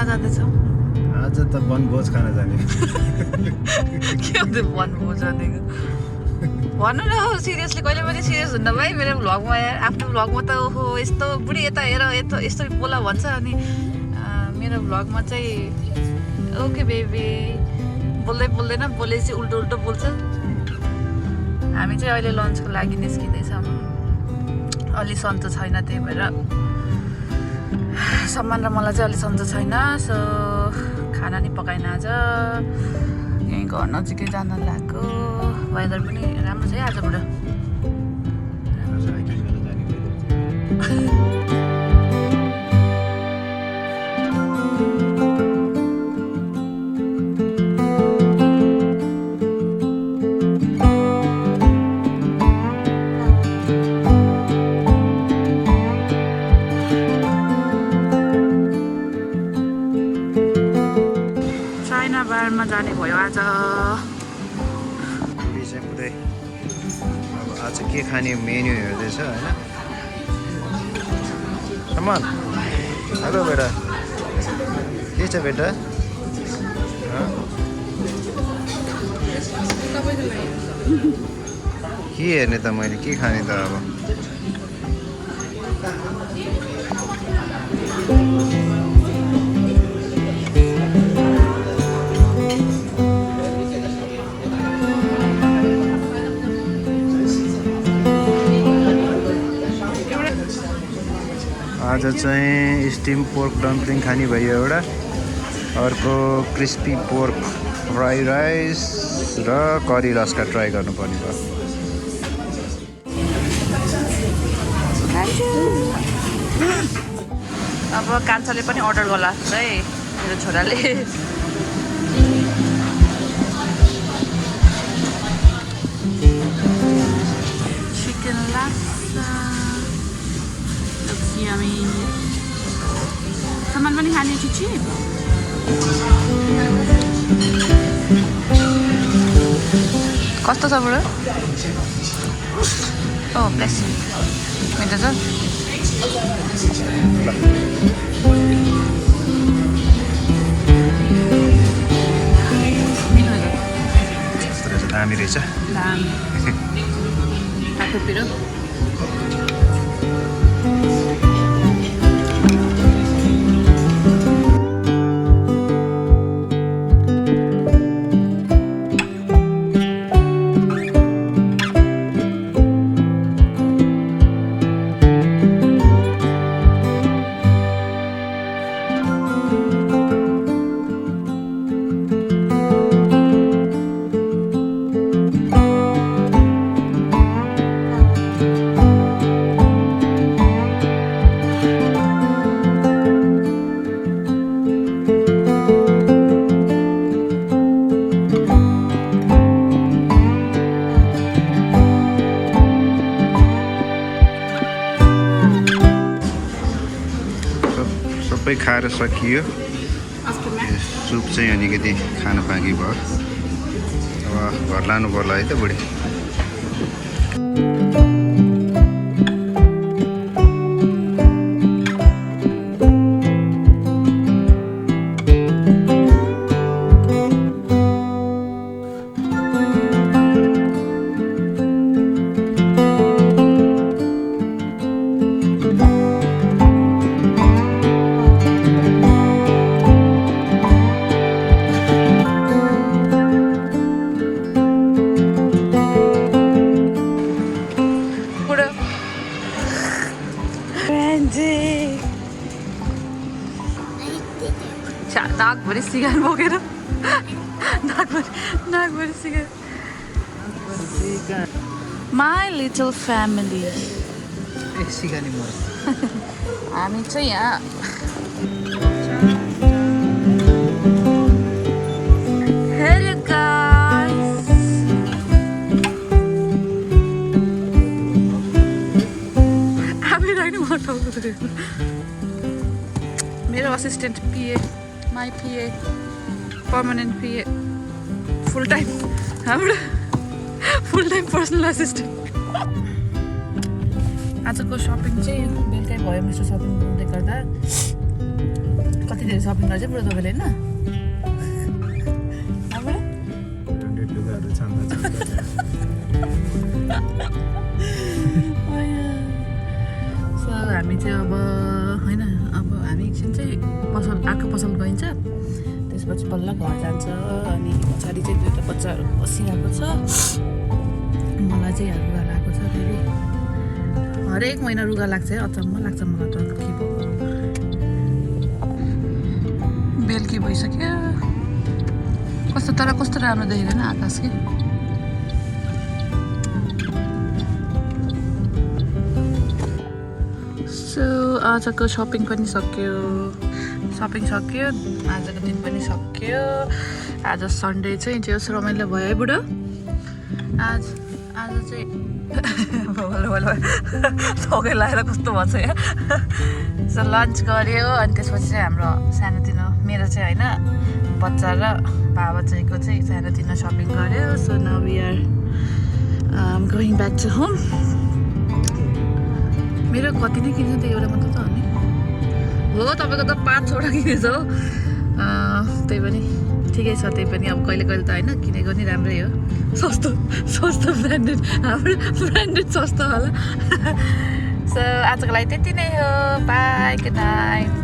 कहाँ जाँदैछौँ? आज त वनभोज खान जाने। के हुन्छ वनभोज भनेको? भन्नु न हौ सिरियसली, कहिले पनि सिरियस हुन्न भाइ मेरो भ्लगमा। आफ्नो भ्लगमा त ओहो यस्तो बुढी यता हेर यस्तो बोला भन्छ, अनि मेरो भ्लगमा चाहिँ ओके बेबी बोल्दै बोल्दैन, बोलेपछि उल्टो उल्टो बोल्छ। हामी चाहिँ अहिले लन्चको लागि निस्किँदैछौँ। अलि सन्चो छैन, त्यही भएर सम्मान र मलाई चाहिँ अलि सन्चो छैन। सो खाना नि पकाइन आज, यहीँ घर नजिकै जान लाग्यो। वेदर पनि राम्रो छ है आजबाट। चाइना बारमा जाने भयो आज। अब आज के खाने मेन्यु हेर्दैछ होइन। सम्मान हेलो बेटा, के छ बेटा? के हेर्ने त मैले, के खाने त अब? आज चाहिँ स्टिम पोर्क डम्पलिङ खाने भयो एउटा, अर्को क्रिस्पी पोर्क फ्राई राइस र करी लस्का ट्राई गर्नुपर्ने भयो। अब कान्छाले पनि अर्डर गर्ला है मेरो छोराले। चिकन लासा यम्मी। सामान पनि खाने चिची। कस्तो छ बुढो? ओ प्लेस मिठो छ। दामी रहेछ। दामी तातो पिरो। सबै खाएर सकियो। सुप चाहिँ अलिकति खान बाँकी भयो। अब घर लानु पर्ला है त बुढी। नाकभरि सिगार बोकेर नाकभरि सिगार। My little family. हामी चाहिँ यहाँ हेलो गाइस। हामी राख्ने मटाउँछ मेरो असिस्टेन्ट पिए, माई पिए, पर्मानेन्ट पिए, फुल टाइम हाम्रो फुल टाइम पर्सनल असिस्टेन्ट। आजको सपिङ चाहिँ बेलुकै भयो मिस्टर सपिङ गर्दै गर्दा। कति धेरै सपिङ गरेछ बुढो तपाईँले होइन ब्रान्डेड लुगाहरू छाम्दा सो हामी चाहिँ अब होइन अब हामी एकछिन चाहिँ अर्को पसल गइन्छ त्यसपछि बल्ल घर जान्छ अनि पछाडि चाहिँ दुईवटा बच्चाहरू बसिरहेको छ मलाई चाहिँ यहाँ रुगा लगाएको छ फेरि हरेक महिना रुगा लाग्छ है अचम्म लाग्छ मलाई त के भयो बेलुकी भइसक्यो कस्तो राम्रो देखिँदैन आकाश के सो आजको सपिङ पनि सक्यो आजको दिन पनि सक्यो आज सन्डे चाहिँ जेस रमाइलो भयो है बुढो आज चाहिँ थोकै लगाएर कस्तो भन्छ यहाँ सो लन्च गऱ्यो अनि त्यसपछि चाहिँ हाम्रो सानोतिनो मेरो चाहिँ होइन बच्चा र बाबा चाहिँको चाहिँ सानोतिनो सपिङ गऱ्यो so now we are going back to home मेरो कति नै किन्छ त्यो एउटा मात्र त हो नि हो तपाईँको त 5वटा किनेछ हो त्यही पनि ठिकै छ त्यही पनि अब कहिले कहिले त होइन किनेको नि राम्रै हो सस्तो ब्रान्डेड हाम्रो ब्रान्डेड सस्तो होला सो आजको लागि त्यति नै हो बाई गुड नाइट